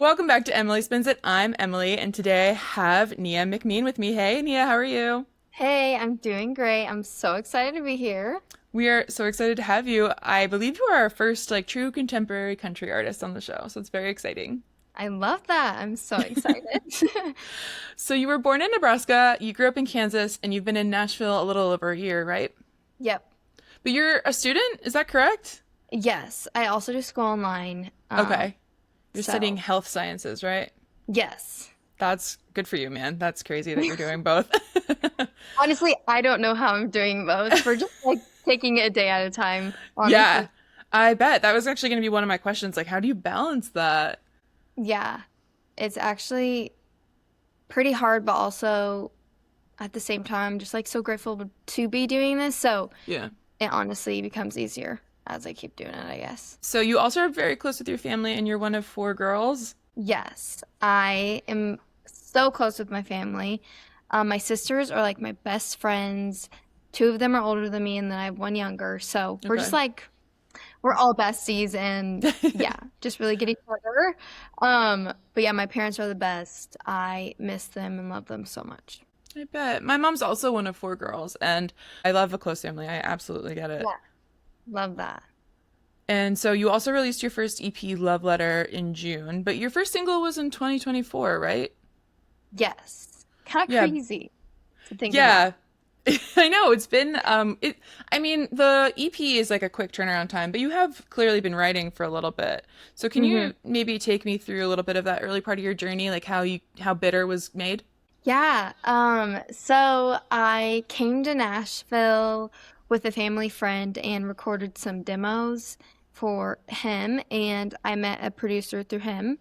Welcome back to Emily Spins It. I'm Emily, and today I have Neah McMeen with me. Hey, Neah, how are you? Hey, I'm doing great. I'm so excited to be here. We are so excited to have you. I believe you are our first true contemporary country artist on the show, so it's very exciting. I love that. I'm so excited. So you were born in Nebraska, you grew up in Kansas, and you've been in Nashville a little over a year, right? Yep. But you're a student, is that correct? Yes, I also do school online. Okay. You're studying So health sciences, right? yes. That's good for you, man. That's crazy that you're doing both. Honestly, I don't know how I'm doing both. We're just like taking it a day at a time, Yeah, honestly. I bet. That was actually going to be one of my questions. Like, how do you balance that? Yeah, it's actually pretty hard, but also at the same time, just like so grateful to be doing this. So Yeah. it honestly becomes easier as I keep doing it, I guess. So you also are very close with your family, and you're one of four girls. Yes, I am so close with my family. My sisters are like my best friends. Two of them are older than me, and then I have one younger. So we're just Okay. like we're all besties, and yeah, just really get each other. But yeah, my parents are the best. I miss them and love them so much. I bet. My mom's also one of four girls, and I love a close family. I absolutely get it. Yeah, love that. And so you also released your first EP, Love Letter, in June, but your first single was in 2024, right? Yes, kind of Yeah. crazy to think about. Yeah. I know it's been I mean the EP is like a quick turnaround time, but you have clearly been writing for a little bit. So can hmm you maybe take me through a little bit of that early part of your journey, like how Bitter was made? Yeah, so I came to Nashville with a family friend and recorded some demos for him, and I met a producer through him,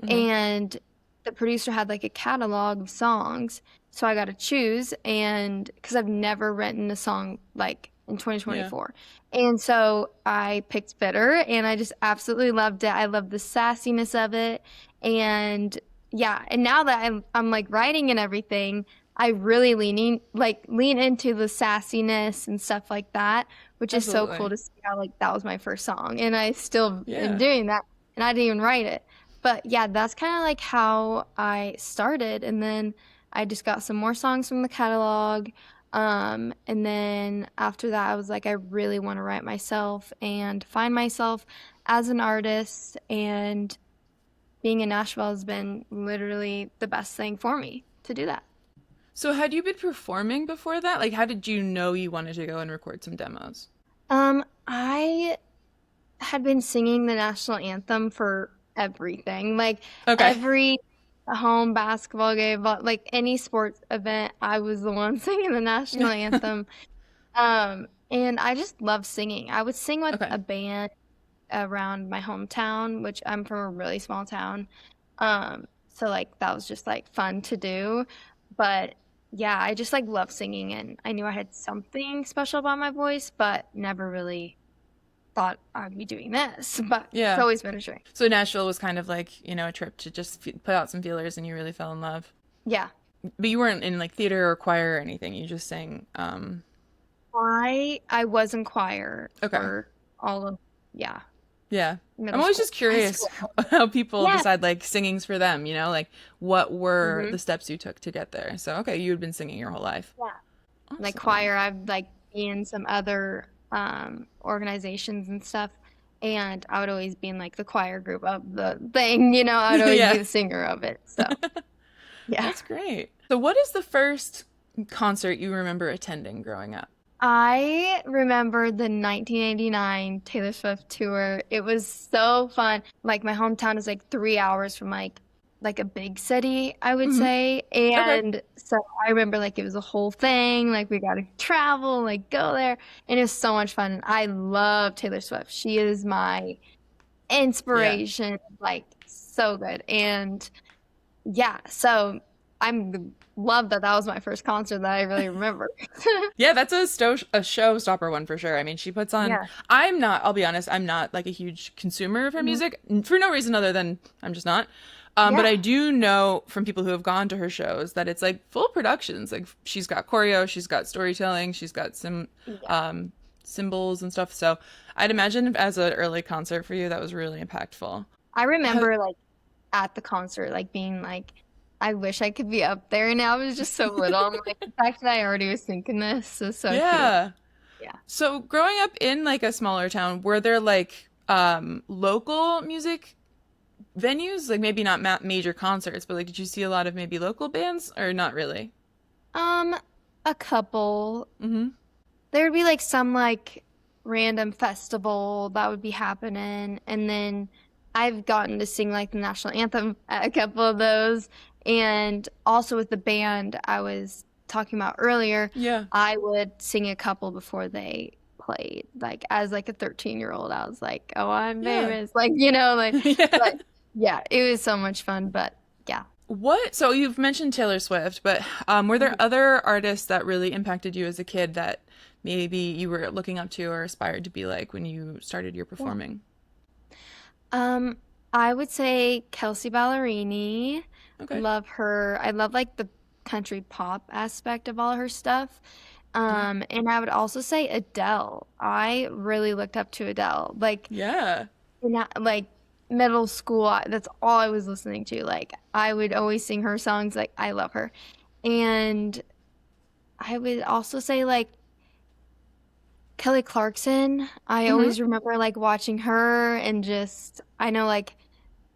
Hmm. and the producer had like a catalog of songs, so I got to choose, and because I've never written a song like in Yeah. 2024. And so I picked Bitter, and I just absolutely loved it. I love the sassiness of it, and yeah, and now that I'm like writing and everything, I really lean into the sassiness and stuff like that, which is so cool Absolutely. to see how like that was my first song, and I still am Yeah. doing that, and I didn't even write it. But yeah, that's kind of like how I started, and then I just got some more songs from the catalog. And then after that, I was like, I really want to write myself and find myself as an artist, and being in Nashville has been literally the best thing for me to do that. So had you been performing before that? Like how did you know you wanted to go and record some demos? I had been singing the national anthem for everything, like Okay. every home basketball game, but like any sports event, I was the one singing the national anthem. And I just love singing. I would sing with Okay. a band around my hometown, which I'm from a really small town. So like that was just like fun to do. But yeah, I just like love singing, and I knew I had something special about my voice, but never really thought I'd be doing this. But it's Yeah. always been a dream. So Nashville was kind of like, a trip to just put out some feelers and you really fell in love. Yeah. But you weren't in like theater or choir or anything. You just sang I was in choir okay. for all of yeah, Yeah. I'm middle always school, just high curious school. how people Yeah. decide like singing's for them, like what were hmm the steps you took to get there. So, okay, you had been singing your whole life. Yeah. Like Awesome. choir, I've like been in some other organizations and stuff, and I would always be in like the choir group of the thing, I would always be Yeah. the singer of it. So yeah. That's great. So, what is the first concert you remember attending growing up? I remember the 1989 Taylor Swift tour. It was so fun. Like my hometown is like 3 hours from like a big city, I would Hmm. say. Okay. And so I remember like it was a whole thing. Like we got to travel, like go there, and it was so much fun. And I love Taylor Swift. She is my Yeah. inspiration. Like so good. And yeah, so I'm love that that was my first concert that I really remember. Yeah, that's a showstopper one for sure. I mean, she puts on. Yeah. I'll be honest, I'm not like a huge consumer of her Mhm. music for no reason other than I'm just not. But Yeah. I do know from people who have gone to her shows that it's like full productions. Like she's got choreo, she's got storytelling, she's got some Yeah. um, symbols and stuff. So I'd imagine as an early concert for you, that was really impactful. I How, remember like at the concert, like being like, I wish I could be up there. And I was just so little. I'm like, the fact that I already was thinking this is so cute. Yeah. Yeah. So growing up in like a smaller town, were there like local music venues? Like maybe not major concerts, but like did you see a lot of maybe local bands or not really? Um, a couple. Mm-hmm. There'd be like some like random festival that would be happening, and then I've gotten to sing like the national anthem at a couple of those, and also with the band I was talking about earlier, Yeah. I would sing a couple before they played. Like as like a 13-year-old, I was like, "Oh, I'm Yeah. famous!" Like you know, like Yeah. but yeah, it was so much fun. But yeah. What? So you've mentioned Taylor Swift, but were there other artists that really impacted you as a kid that maybe you were looking up to or aspired to be like when you started your Yeah. performing? Um, I would say Kelsey Ballerini. Okay. Love her. I love like the country pop aspect of all her stuff. Yeah. And I would also say Adele. I really looked up to Adele. Like Yeah. like middle school, that's all I was listening to. Like I would always sing her songs. Like I love her. And I would also say like Kelly Clarkson. I Hmm. always remember like watching her and just I know like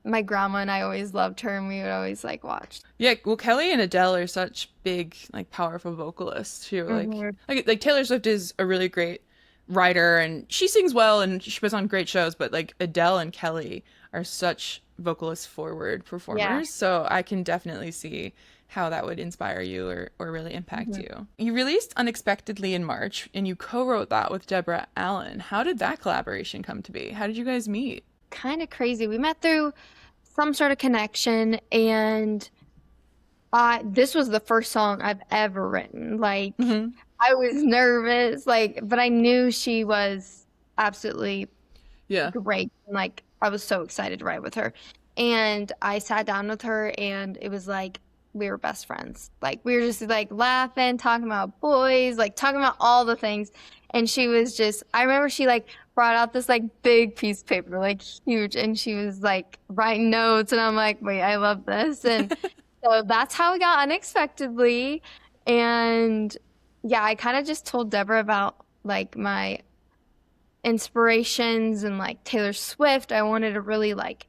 my grandma and I always loved her and we would always like watch. Yeah, well, Kelly and Adele are such big, like, powerful vocalists too. Hmm. Like Taylor Swift is a really great writer, and she sings well, and she puts on great shows. But like Adele and Kelly are such vocalist forward Yeah. performers, so I can definitely see how that would inspire you or really impact Hmm. you. You released Unexpectedly in March, and you co-wrote that with Deborah Allen. How did that collaboration come to be? How did you guys meet? Kind of crazy. We met through some sort of connection and this was the first song I've ever written. Like Hmm. I was nervous, like, but I knew she was absolutely Yeah. great. Like I was so excited to write with her. And I sat down with her and it was like we were best friends. Like we were just like laughing, talking about boys, like talking about all the things. And she was just I remember she like brought out this like big piece of paper, like huge, and she was like writing notes and I'm like, wait, I love this. And so that's how we got unexpectedly. And yeah, I kind of just told Deborah about like my inspirations and like Taylor Swift. I wanted a really like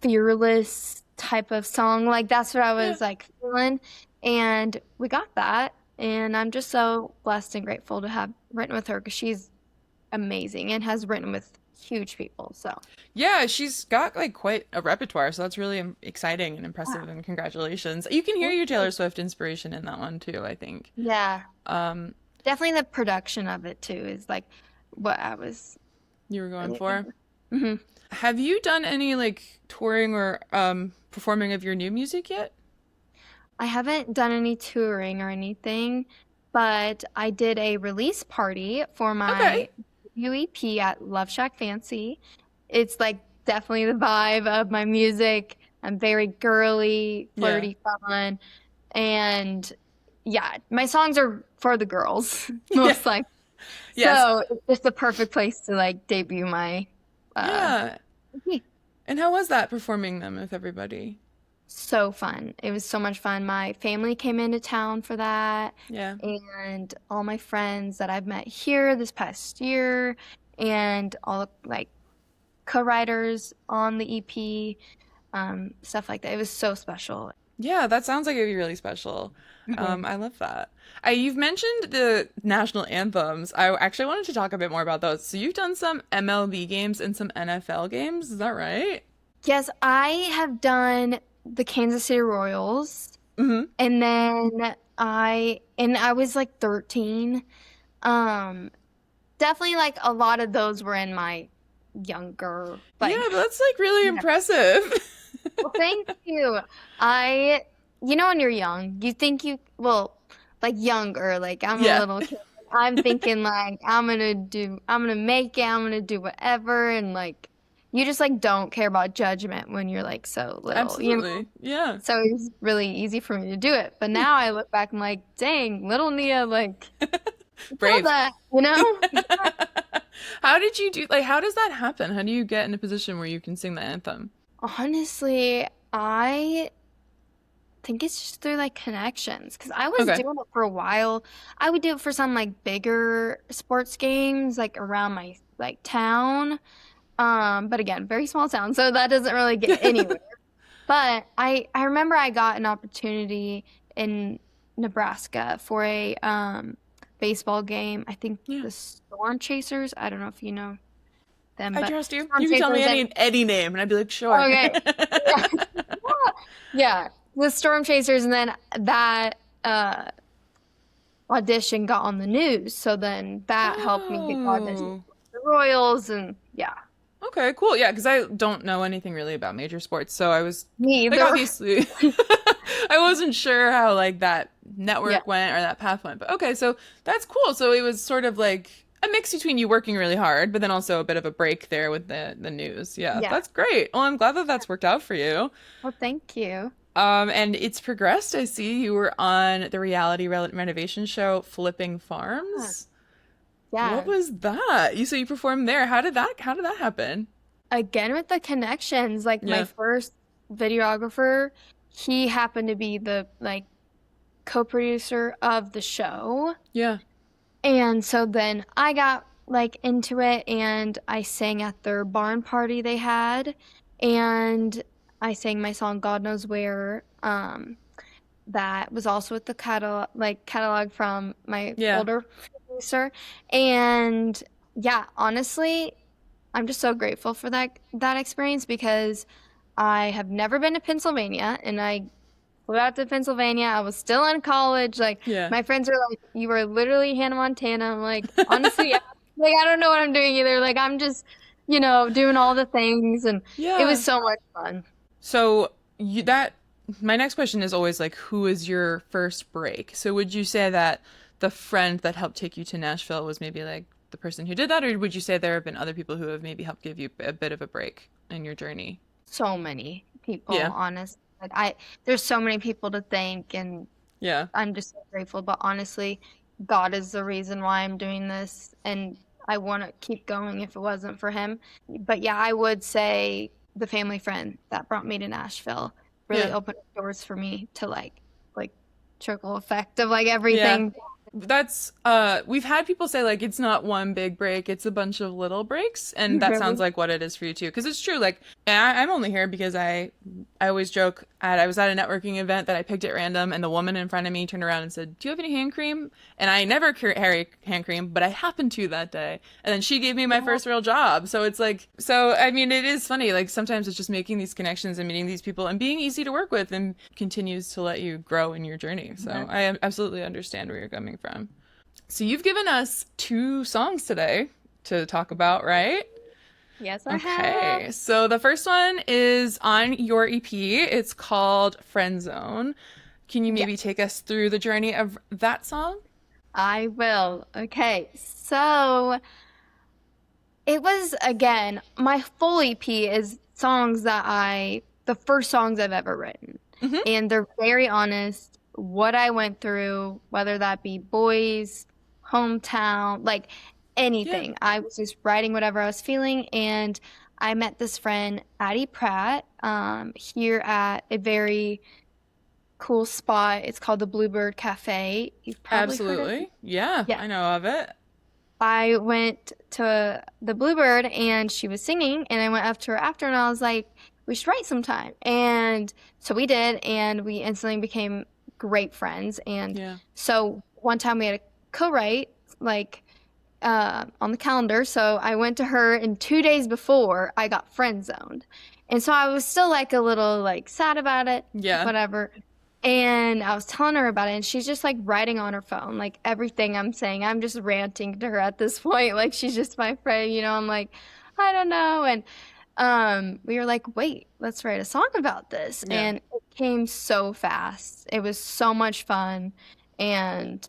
fearless type of song. Like that's what I Yeah. was like feeling. And we got that. And I'm just so blessed and grateful to have written with her because she's amazing and has written with huge people. So Yeah, she's got like quite a repertoire, so that's really exciting and impressive. And congratulations! You can hear your Taylor Swift inspiration in that one too, I think. yeah, Um, definitely the production of it too is like what I was you were going really. for. Hmm. Have you done any like touring or performing of your new music yet? I haven't done any touring or anything, but I did a release party for Okay. my UEP at Love Shack Fancy. It's like definitely the vibe of my music. I'm very girly, Yeah. flirty, fun, and yeah, my songs are for the girls, Yeah. most like. Yes. So it's just the perfect place to like debut my Yeah. EP. And how was that performing them with everybody? So fun. It was so much fun. My family came into town for that, Yeah. and all my friends that I've met here this past year, and all like co-writers on the EP, stuff like that. It was so special. Yeah, that sounds like it'd be really special. Mhm. I love that. You've mentioned the national anthems. I actually wanted to talk a bit more about those. So you've done some MLB games and some NFL games, is that right? Yes, I have done the Kansas City Royals, Mm-hmm. and then I was like 13. Um, Definitely like a lot of those were in my younger Yeah, like but that's like really yeah. impressive. Well, thank you. I when you're young, you think well, like younger, like I'm a Yeah. little kid. I'm thinking like I'm gonna make it, I'm gonna do whatever and like you just like don't care about judgment when you're like so little. Absolutely. Yeah. So it's really easy for me to do it. But now I look back and I'm like, dang, little Nia, like you killed Brave. that. How did you do, like, how does that happen? How do you get in a position where you can sing the anthem? Honestly, I think it's just through like connections because I was Okay. doing it for a while. I would do it for some like bigger sports games like around my like town. But again, very small town, so that doesn't really get anywhere. But I remember I got an opportunity in Nebraska for a baseball game. I think Yeah. the Storm Chasers. I don't know if you know them, I but trust you. Storm You can tell me Chasers and any name, and I'd be like, sure. okay. Yeah, the Storm Chasers, and then that audition got on the news, so then that helped me get the audition Oh. for the Royals, and yeah, Okay, cool. Yeah, because I don't know anything really about major sports, so I was me like, either. obviously, I wasn't sure how like that Yeah, network went or that path went. But okay, so that's cool. So it was sort of like a mix between you working really hard, but then also a bit of a break there with the news. Yeah, yeah. that's great. Well, I'm glad that that's worked out for you. Well, thank you. And it's progressed. I see you were on the reality renovation show Flipping Yeah. Farms. What Yeah. was that? You performed there. How did that happen? Again with the connections, like my Yeah. first videographer, he happened to be the like co-producer of the show. Yeah. And so then I got like into it and I sang at their barn party they had and I sang my song God Knows Where. That was also with the catalog from my Yeah. older producer. And yeah, honestly, I'm just so grateful for that experience because I have never been to Pennsylvania and I flew out to Pennsylvania. I was still in college. Like Yeah. my friends are like, "You were literally Hannah Montana." I'm like, honestly, yeah. Like I don't know what I'm doing either. Like I'm just, doing all the things, and it Yeah. was so much fun. So you that my next question is always like, who is your first break? So would you say that the friend that helped take you to Nashville was maybe like the person who did that, or would you say there have been other people who have maybe helped give you a bit of a break in your journey? So many people, Yeah. honest. Like there's so many people to thank, and Yeah. I'm just so grateful. But honestly, God is the reason why I'm doing this, and I want to keep going if it wasn't for him. But yeah, I would say the family friend that brought me to Nashville really Yeah. opened doors for me to like trickle effect of like Yeah. everything. That's we've had people say like it's not one big break, it's a bunch of little breaks, and that sounds Really? like what it is for you too. Because it's true, like I'm only here because I always joke I was at a networking event that I picked at random, and the woman in front of me turned around and said, "Do you have any hand cream?" And I never carry hand cream, but I happened to that day, and then she gave me my first real job. So it's like, so I mean, it is funny. Like sometimes it's just making these connections and meeting these people and being easy to work with, and continues to let you grow in your journey. So Yeah. I absolutely understand where you're coming from. So you've given us two songs today to talk about, right? Yes, I have. Okay. So the first one is on your EP. It's called Friend Zone. Can you maybe Yes, take us through the journey of that song? I will. Okay, so it was again, my full EP is the first songs I've ever written. Mm-hmm. And they're very honest, what I went through, whether that be boys, hometown, like Yeah. anything. I was just writing whatever I was feeling. And I met this friend, Addie Pratt, here at a very cool spot. It's called the Bluebird Cafe. You've probably heard of it. Absolutely. Yeah, Yeah. I know of it. I went to the Bluebird and she was singing, and I went up to her after and I was like, we should write sometime. And so we did, and we instantly became great friends. And Yeah. so one time we had a co-write, like on the calendar. So I went to her, and 2 days before I got friend zoned. And so I was still like a little like sad about it, Yeah. whatever. And I was telling her about it, and she's just like writing on her phone, like everything I'm saying. I'm just ranting to her at this point. Like she's just my friend, I'm like, I don't know. And we were like, wait, let's write a song about this. Yeah. And it came so fast. It was so much fun. And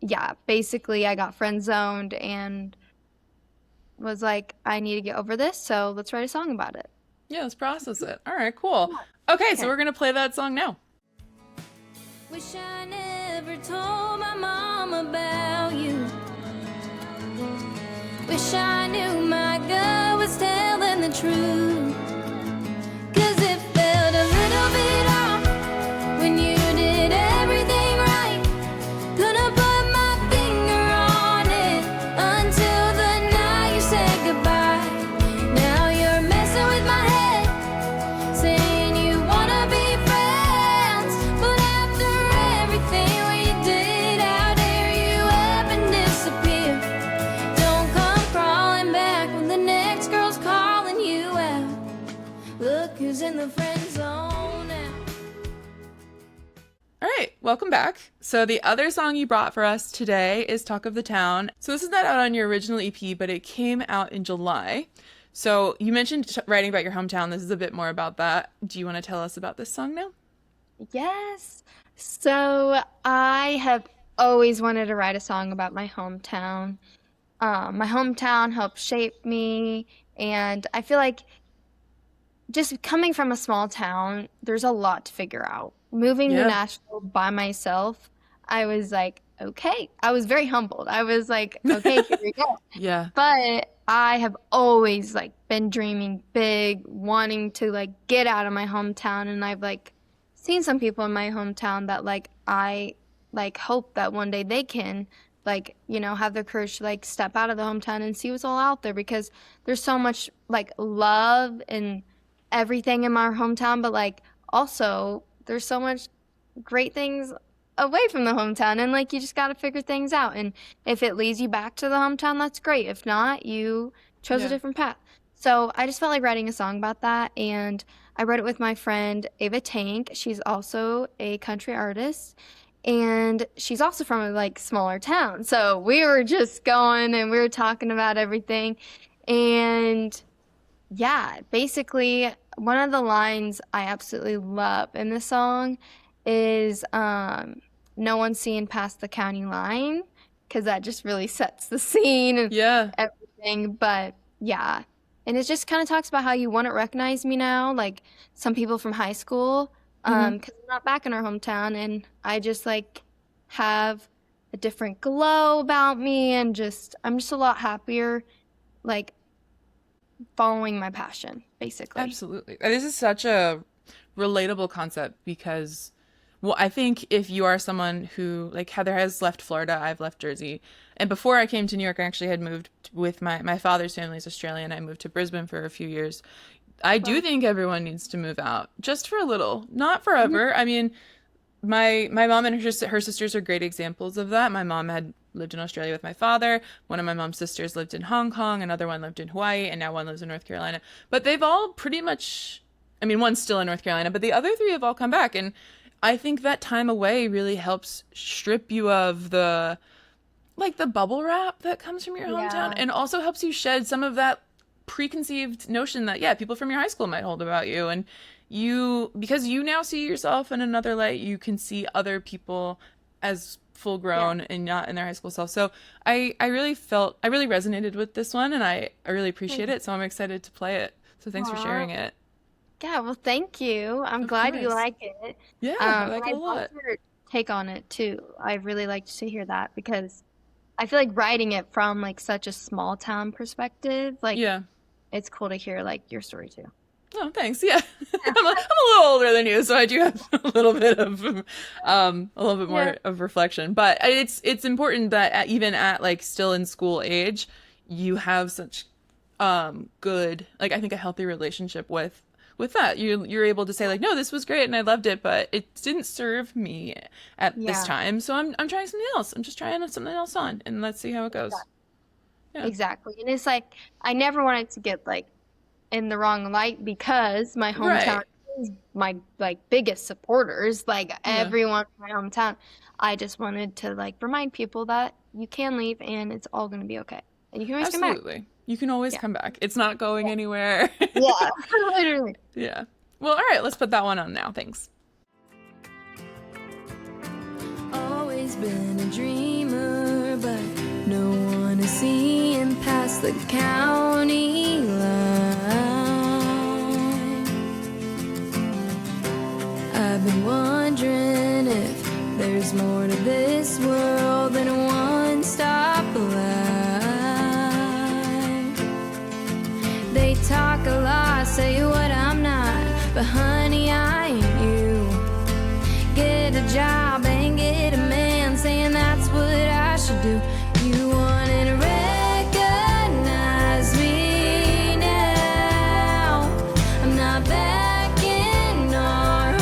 yeah, basically I got friend zoned and was like, I need to get over this, so let's write a song about it. Yeah, let's process it. All right, cool. Okay, so Okay. we're gonna play that song now. Wish I never told my mom about you. Wish I knew my gut was telling the truth. 'Cause it felt a little right, welcome back. So the other song you brought for us today is Talk of the Town. So this is not out on your original EP, but it came out in July. So you mentioned writing about your hometown. This is a bit more about that. Do you want to tell us about this song now? Yes. So I have always wanted to write a song about my hometown. My hometown helped shape me, and I feel like just coming from a small town, there's a lot to figure out. Moving to Yeah. Nashville by myself, I was like, okay. I was very humbled. I was like, okay, here we go. Yeah. But I have always like been dreaming big, wanting to like get out of my hometown, and I've like seen some people in my hometown that like I like hope that one day they can like, have the courage to like step out of the hometown and see what's all out there, because there's so much like love and everything in my hometown, but like also there's so much great things away from the hometown, and like you just got to figure things out, and if it leads you back to the hometown, that's great. If not, you chose a Yeah. different path. So I just felt like writing a song about that, and I wrote it with my friend Ava Tank. She's also a country artist, and she's also from a like smaller town, so we were just going and we were talking about everything. And yeah, basically, one of the lines I absolutely love in the song is no one's seeing past the county line, because that just really sets the scene and Yeah. everything. But yeah, and it just kind of talks about how you wouldn't recognize me now, like some people from high school, Mhm. because I'm not back in our hometown, and I just like have a different glow about me, and I'm just a lot happier, like following my passion, basically. Absolutely. This is such a relatable concept because, well, I think if you are someone who, like Heather has left Florida, I've left Jersey. And before I came to New York, I actually had moved with my father's family is Australian. I moved to Brisbane for a few years. I do Wow. think everyone needs to move out just for a little, not forever. I mean, my mom and her sisters are great examples of that. My mom had lived in Australia with my father. One of my mom's sisters lived in Hong Kong. Another one lived in Hawaii, and now one lives in North Carolina. But they've all pretty much, I mean, one's still in North Carolina, but the other three have all come back. And I think that time away really helps strip you of the like the bubble wrap that comes from your hometown, Yeah. and also helps you shed some of that preconceived notion that, yeah, people from your high school might hold about you. And because you now see yourself in another light, you can see other people as full grown and not in their high school self. So I really resonated with this one, and I really appreciate it. So I'm excited to play it. So thanks for Aw. sharing it. Yeah, well, thank you. I'm Of glad you course. like it. Yeah, I And like it I a love lot. your take on it too. I really liked to hear that, because I feel like writing it from like such a small town perspective, like Yeah. it's cool to hear like your story too. Oh, thanks. Yeah. I'm a little older than you, so I do have a little bit of more Yeah. of reflection. But it's important that even at like still in school age, you have such good, like, I think a healthy relationship with that. You're able to say like, no, this was great and I loved it, but it didn't serve me at this Yeah, time, so I'm trying something else. I'm just trying something else on, and let's see how it goes. Yeah. exactly. And it's like I never wanted to get like in the wrong light, because my hometown Right. is my like biggest supporters, like Yeah. everyone from my hometown. I just wanted to like remind people that you can leave and it's all going to be okay. And you can always come back. Absolutely. You can always Yeah. come back. It's not going anywhere. Yeah, literally. Yeah. Well, all right, let's put that one on now. Thanks. Always been a dreamer, but no one is seeing past the county line. I've been wondering if there's more to this world than a one-stop line. They talk a lot, say what I'm not, but honey, I ain't you. Get a job and get a man saying that's what I should do. You wanted to recognize me now. I'm not back in our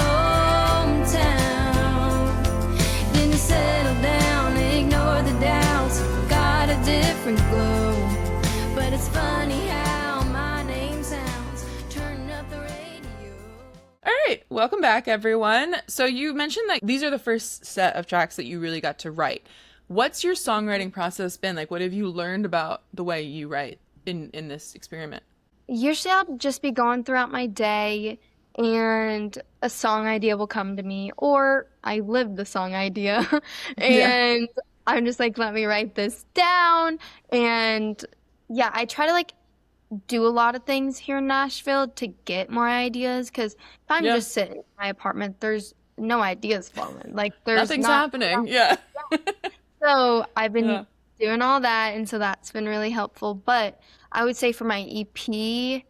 hometown. Didn't settle down, ignore the doubts, got a different glow. But it's funny how my name sounds, turn up the radio. All right. Welcome back, everyone. So you mentioned that these are the first set of tracks that you really got to write. What's your songwriting process been? Like, what have you learned about the way you write in this experiment? Usually I'll just be going throughout my day and a song idea will come to me, or I live the song idea Yeah. and I'm just like, let me write this down. And yeah, I try to like do a lot of things here in Nashville to get more ideas because if I'm Yeah. just sitting in my apartment, there's no ideas flowing. Like there's Nothing's not. happening. Yeah. So I've been Yeah. doing all that, and so that's been really helpful. But I would say for my EP,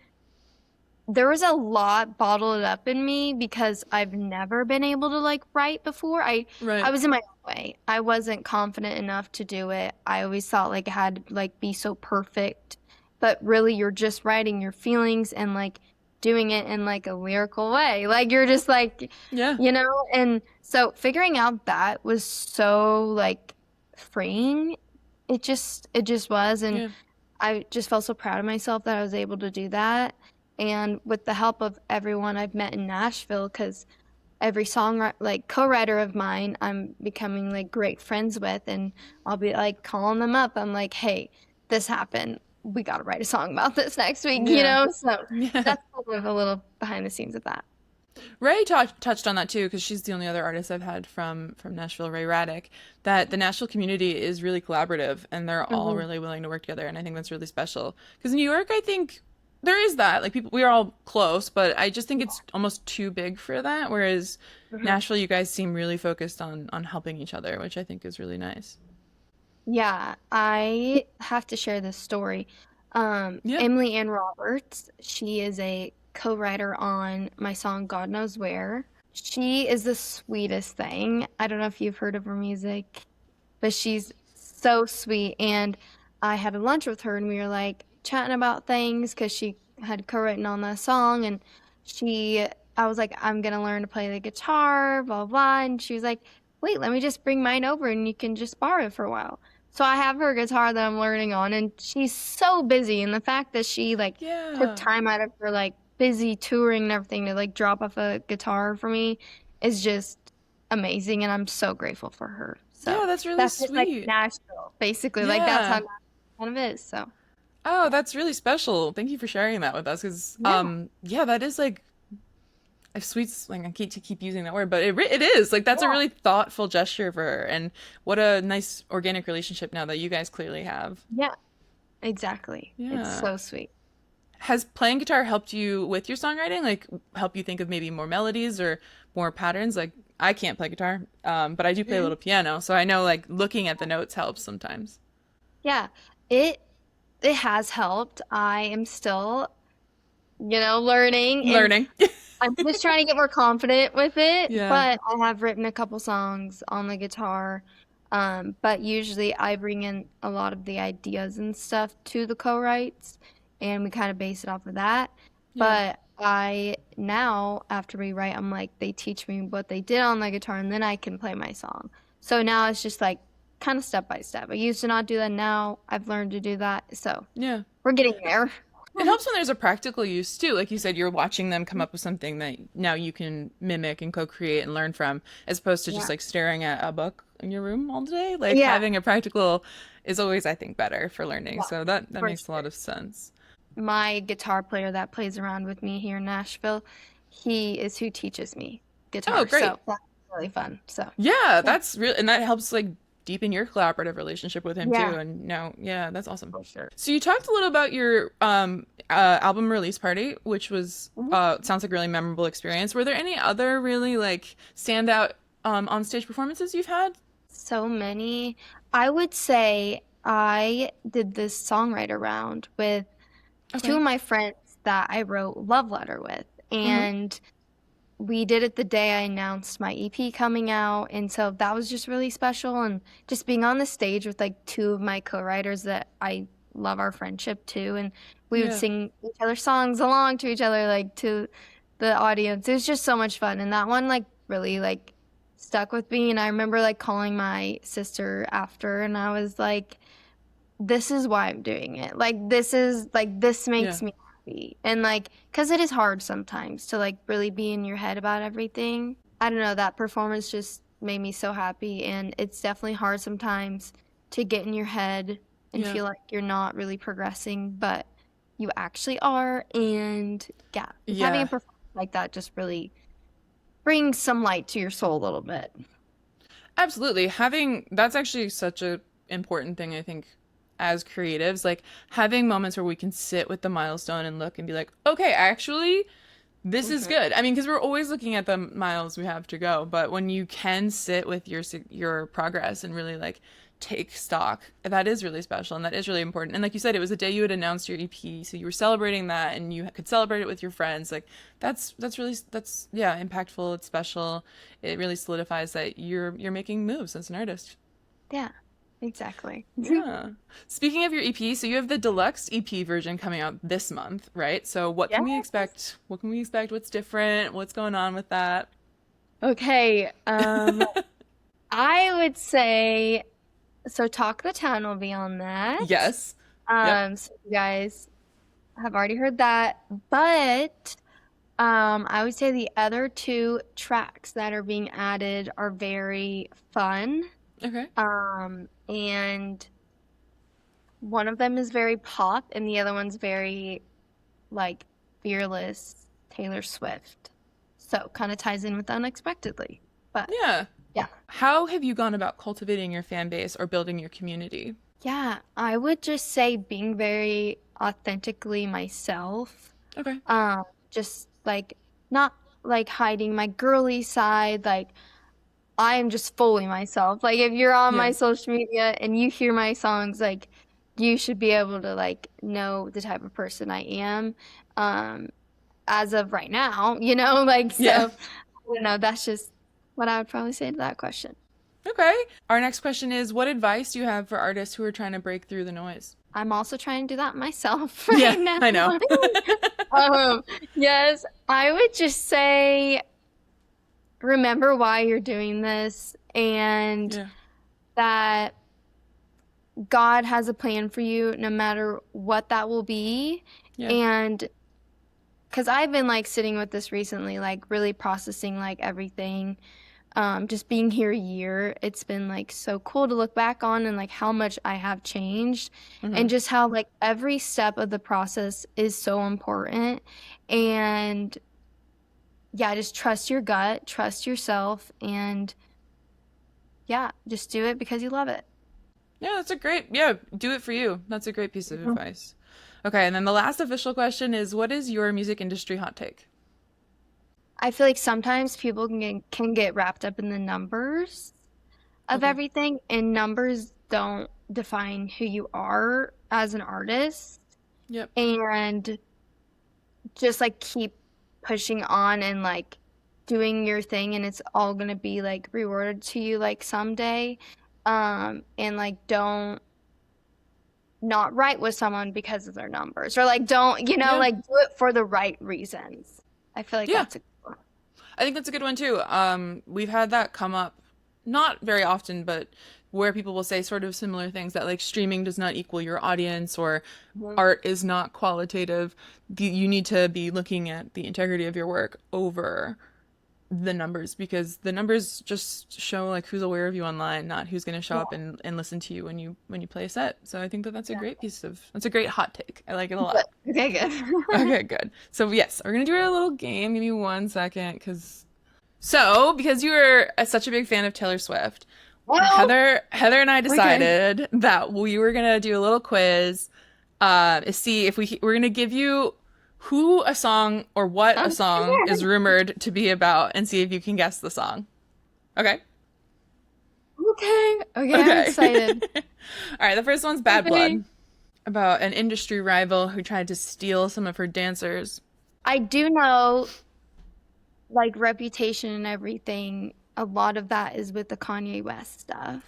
there was a lot bottled up in me because I've never been able to like write before. I Right. was in my own way. I wasn't confident enough to do it. I always thought like it had to like be so perfect. But really you're just writing your feelings and like doing it in like a lyrical way. Like you're just like, Yeah. and so figuring out that was so like freeing. It just was, and Yeah. I just felt so proud of myself that I was able to do that. And with the help of everyone I've met in Nashville, because every song like co-writer of mine, I'm becoming like great friends with, and I'll be like calling them up. I'm like, hey, this happened. We got to write a song about this next week, Yeah. So Yeah. that's kind of a little behind the scenes of that. Ray touched on that too, because she's the only other artist I've had from Nashville, Ray Raddick, that the Nashville community is really collaborative and they're all Hmm. really willing to work together. And I think that's really special. Because in New York, I think there is that. Like people, we are all close, but I just think it's almost too big for that. Whereas Hmm. Nashville, you guys seem really focused on helping each other, which I think is really nice. Yeah, I have to share this story. Yeah. Emily Ann Roberts, she is a co-writer on my song God Knows Where. She is the sweetest thing. I don't know if you've heard of her music, but she's so sweet. And I had a lunch with her and we were like chatting about things because she had co-written on that song. And I was like, I'm gonna learn to play the guitar, blah, blah. And she was like, wait, let me just bring mine over and you can just borrow it for a while. So I have her guitar that I'm learning on, and she's so busy. And the fact that she like took Yeah. time out of her like busy touring and everything to like drop off a guitar for me is just amazing, and I'm so grateful for her. So Yeah, that's really that's just like sweet. Nashville, basically. Like that's how Yeah. Nashville kind of is. So Oh, that's really special. Thank you for sharing that with us. Because, yeah, yeah, that is like a sweet, like I keep using that word, but it is like that's a yeah, really thoughtful gesture for her, and what a nice organic relationship now that you guys clearly have. yeah, exactly. It's Yeah. so sweet. Has playing guitar helped you with your songwriting? Like help you think of maybe more melodies or more patterns? Like I can't play guitar, but I do play a Mhm. little piano, so I know like looking at the notes helps sometimes. Yeah, it it has helped. I am still, learning, and Learning. I'm just trying to get more confident with it, Yeah. but I have written a couple songs on the guitar. But usually I bring in a lot of the ideas and stuff to the co-writes, and we kind of base it off of that. Yeah. But I now, after we write, I'm like, they teach me what they did on the guitar, and then I can play my song. So now it's just like kind of step by step. I used to not do that. Now I've learned to do that. So Yeah. we're getting there. It helps when there's a practical use too. Like you said, you're watching them come up with something that now you can mimic and co-create and learn from, as opposed to just Yeah. like staring at a book in your room all day. Like Yeah. having a practical is always, I think, better for learning. Yeah, So that for makes a sure. lot of sense. My guitar player that plays around with me here in Nashville, he is who teaches me Oh, guitar. great. So that's really fun. So Yeah, yeah, that's real, and that helps like deepen your collaborative relationship with him too. yeah, And no, yeah, that's awesome. for sure. So you talked a little about your album release party, which was Mhm. sounds like a really memorable experience. Were there any other really like standout on stage performances you've had? So many. I would say I did this songwriter round with two Okay. of my friends that I wrote Love Letter with. Mm-hmm. And we did it the day I announced my EP coming out. And so that was just really special. And just being on the stage with like two of my co-writers that I love our friendship too. And we would Yeah. sing each other's songs along to each other, like to the audience. It was just so much fun. And that one like really like stuck with me. And I remember like calling my sister after and I was like, this is why I'm doing it. Like this is like this Yeah. makes me happy. And like, because it is hard sometimes to like really be in your head about everything. I don't know, that performance just made me so happy. And it's definitely hard sometimes to get in your head and Yeah. feel like you're not really progressing, but you actually are. And yeah, just having a Yeah. performance like that just really brings some light to your soul a little bit. Absolutely. That's actually such a important thing, I think, as creatives, like having moments where we can sit with the milestone and look and be like, okay, actually, this is good. I mean, because we're always looking at the miles we have to go, but when you can sit with your progress and really like take stock, that is really special and that is really important. And like you said, it was the day you had announced your EP, so you were celebrating that and you could celebrate it with your friends. Like that's yeah, impactful. It's special. It really solidifies that you're making moves as an artist. Yeah, exactly. Yeah. Speaking of your EP, so you have the deluxe EP version coming out this month, right? So what can we Yes. expect? What can we expect? What's different? What's going on with that? Okay, I would say so Talk the Town will be on that. Yes. Yep. So you guys have already heard that, but I would say the other two tracks that are being added are very fun. Okay. And one of them is very pop and the other one's very like fearless Taylor Swift. So kind of ties in with Unexpectedly. But Yeah. yeah. How have you gone about cultivating your fan base or building your community? Yeah, I would just say being very authentically myself. Okay. Just like not like hiding my girly side, like I am just fully myself. Like if you're on Yeah. my social media and you hear my songs, like you should be able to like know the type of person I am. Um, as of right now, like so Yeah. I don't know, that's just what I would probably say to that question. Okay. Our next question is, what advice do you have for artists who are trying to break through the noise? I'm also trying to do that myself Yeah, right now. I know. Um, yes, I would just say remember why you're doing this and Yeah. that God has a plan for you no matter what that will be. Yeah. And because I've been like sitting with this recently, like really processing like everything. Just being here a year, it's been like so cool to look back on and like how much I have changed and Hmm. just how like every step of the process is so important. And yeah, just trust your gut, trust yourself, and yeah, just do it because you love it. Yeah, yeah, do it for you. That's a great piece of advice. Okay, and then the last official question is, what is your music industry hot take? I feel like sometimes people can get wrapped up in the numbers of Okay. everything, and numbers don't define who you are as an artist. Yep. And just like keep pushing on and like doing your thing, and it's all gonna be like rewarded to you like someday. And like don't not write with someone because of their numbers, or like don't, Yeah. like do it for the right reasons. I feel like Yeah. that's a good one. I think that's a good one too. We've had that come up not very often, but where people will say sort of similar things that like streaming does not equal your audience or art is not qualitative. You need to be looking at the integrity of your work over the numbers because the numbers just show like who's aware of you online, not who's going to show Yeah. up and listen to you when you play a set. So I think that's a Yeah. great that's a great hot take. I like it a lot. Okay, good. Okay, good. So yes, we're gonna do a little game. Give me 1 second, because you were such a big fan of Taylor Swift, Well, Heather and I okay. decided that we were gonna do a little quiz, to see if we're gonna give you who a song or what a I'm song is scared. rumored to be about, and see if you can guess the song. Okay. Okay. Okay, I'm Okay. excited. All right. The first one's Bad Okay. Blood, about an industry rival who tried to steal some of her dancers. I do know, like, reputation and everything, a lot of that is with the Kanye West stuff.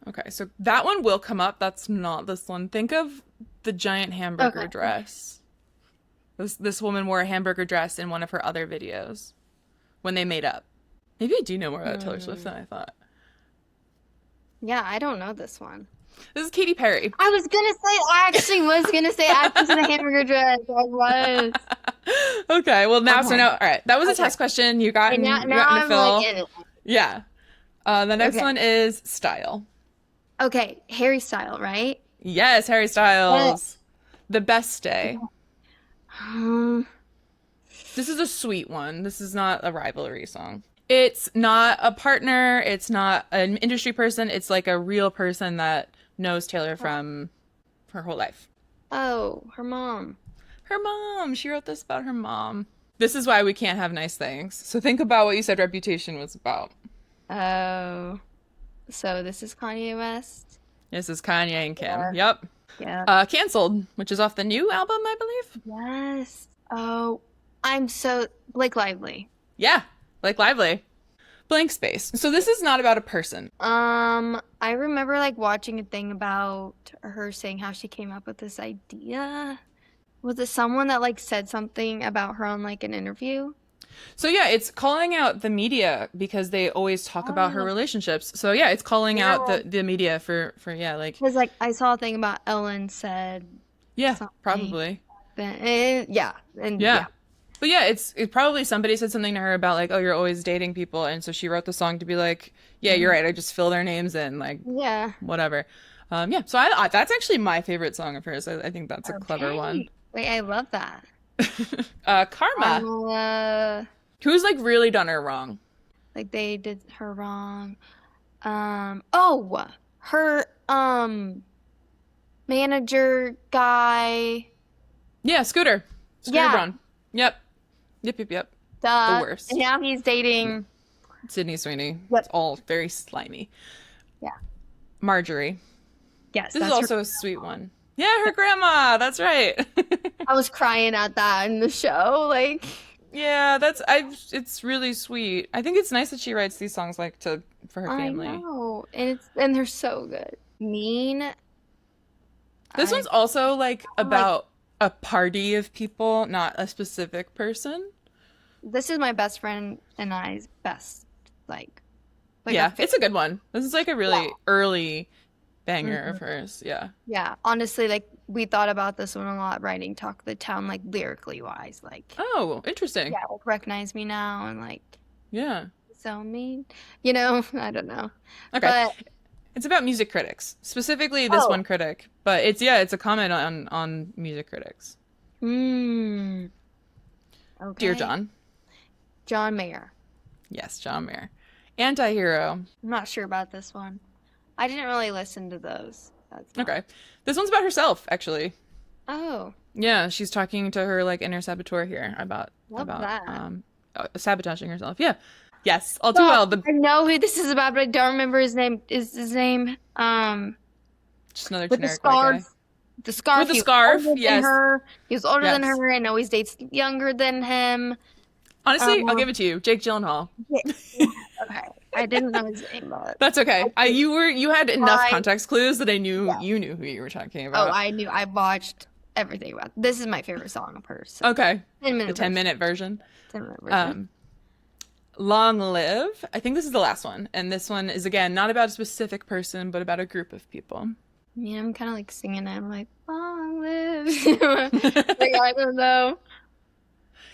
Okay, so that one will come up. That's not this one. Think of the giant hamburger Okay. dress. This woman wore a hamburger dress in one of her other videos when they made up. Maybe I do know more about Taylor Swift than I thought. Yeah, I don't know this one. This is Katy Perry. I actually was gonna say Actress in a Hamburger Dress. I was. Okay, well now, so Okay. now, all right, that was a Okay. test question. You got And in, now, you now got in I'm to fill. like in it. Yeah. The next Okay. one is style. Okay, Harry Style, right? Yes, Harry Styles. The Best Day. Um, This is a sweet one. This is not a rivalry song. It's not a partner. It's not an industry person. It's like a real person that knows Taylor from her whole life. oh, her mom. Her mom. She wrote this about her mom. This is why we can't have nice things. So think about what you said Reputation was about. Oh, so this is Kanye West. This is Kanye and Kim. Yeah. Yep. Yeah. Canceled, which is off the new album, I believe. Yes. Oh, I'm so Blake Lively. Yeah. Like Lively. Blank Space. So this is not about a person. I remember like watching a thing about her saying how she came up with this idea. Was it someone that like said something about her on like an interview? So yeah, it's calling out the media because they always talk about her Oh. relationships. So yeah, it's calling out Yeah. the media for yeah, like Because like I saw a thing about Ellen said yeah, something. probably. Yeah, and Yeah. But yeah, it's probably somebody said something to her about like, oh, you're always dating people, and so she wrote the song to be like, yeah, you're right. I just fill their names in, like yeah. whatever. Yeah. So I that's actually my favorite song of hers. I think that's a clever one. Okay. Wait, I love that. Karma, who's like really done her wrong. Like they did her wrong. Oh, her manager guy. Yeah, Scooter Yeah. Braun. Yep. Duh. The worst. And now he's dating. Sydney Sweeney. Yep. It's all very slimy. Yeah. Marjorie. Yes, This is that's her. also a sweet one. Yeah, her grandma. That's right. I was crying at that in the show. Like, Yeah, it's really sweet. I think it's nice that she writes these songs like for her family. I know, and they're so good. Mean. This I- one's also like about a party of people, not a specific person. This is my best friend and I's best. Like Yeah, a it's a good one. This is like a really Yeah. early banger of hers. Yeah. Yeah, honestly, like we thought about this one a lot, writing Talk the Town, like lyrically wise, like Oh, interesting. yeah, like Recognize Me Now and like Yeah. So Mean, you know, I don't know, Okay. but It's about music critics, specifically this Oh. one critic. But it's a comment on music critics. okay. Dear John. John Mayer. Yes, John Mayer. Anti-hero. I'm not sure about this one. I didn't really listen to those. That's not- Okay. This one's about herself, actually. Oh, Yeah, she's talking to her like inner saboteur here about Love that. sabotaging herself. Yeah. Yes, all too well. I know who this is about, but I don't remember his name. Is his name Just another with the generic white guy. scarf? The scarf. With the he was scarf, older than yes. her. He was older than Yes. her and always dates younger than him. Honestly, I'll give it to you. Jake Gyllenhaal. Okay, I didn't know his name, but That's okay. You had enough I- context clues that I knew Yeah. you knew who you were talking oh, about. I knew. I watched everything about. This is my favorite song of hers. So Okay. 10-minute The 10-minute version. 10-minute version. Long Live. I think this is the last one. And this one is, again, not about a specific person, but about a group of people. I mean, I'm kind of like singing it. I'm like, long live. Like, I don't know.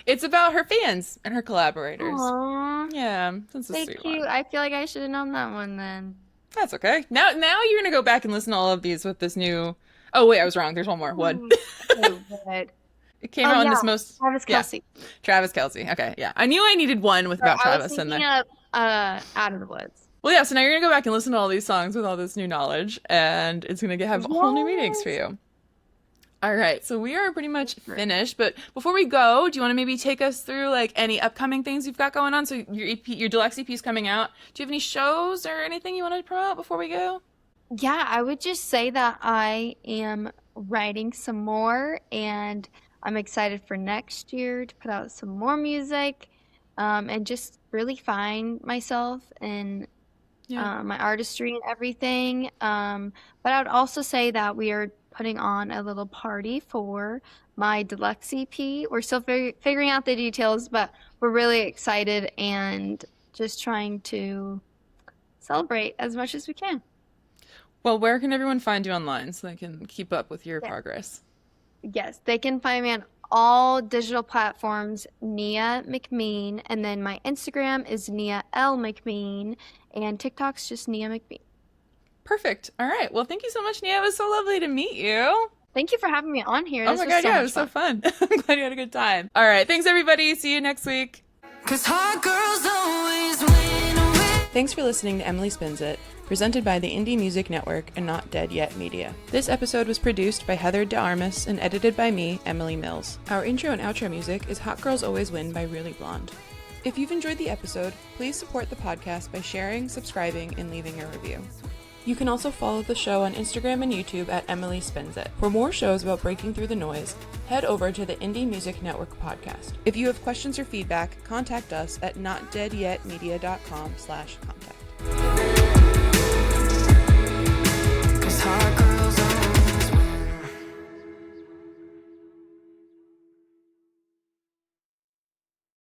It's about her fans and her collaborators. Aww. Yeah, that's a Thank sweet you. one. I feel like I should have known that one then. That's okay. Now you're gonna go back and listen to all of these with this new. Oh wait, I was wrong. There's one more. One. So good. It came Oh, out in yeah. this most. Travis Yeah. Kelce. Travis Kelce. Okay, yeah. I knew I needed one with about I was Travis in thinking there. of Out of the Woods. Well, yeah. So now you're gonna go back and listen to all these songs with all this new knowledge, and it's gonna have whole new meanings for you. All right, so we are pretty much finished. But before we go, do you want to maybe take us through like any upcoming things you've got going on? So your EP, your deluxe EP is coming out. Do you have any shows or anything you want to promote before we go? Yeah, I would just say that I am writing some more and I'm excited for next year to put out some more music and just really find myself and Yeah. my artistry and everything. But I would also say that we are putting on a little party for my deluxe EP. We're still figuring out the details, but we're really excited and just trying to celebrate as much as we can. Well, where can everyone find you online so they can keep up with your Yeah. progress? Yes, they can find me on all digital platforms, Neah McMeen, and then my Instagram is Neah L McMeen, and TikTok's just Neah McMeen. Perfect. All right. Well, thank you so much, Nia. It was so lovely to meet you. Thank you for having me on here. Oh This my was God, so yeah, much it was so fun. fun. I'm glad you had a good time. All right. Thanks, everybody. See you next week. 'Cause hot girls always win. Thanks for listening to Emily Spins It, presented by the Indie Music Network and Not Dead Yet Media. This episode was produced by Heather de Armas and edited by me, Emily Mills. Our intro and outro music is Hot Girls Always Win by Really Blonde. If you've enjoyed the episode, please support the podcast by sharing, subscribing, and leaving a review. You can also follow the show on Instagram and YouTube at Emily Spins It. For more shows about breaking through the noise, head over to the Indie Music Network podcast. If you have questions or feedback, contact us at notdeadyetmedia.com/contact.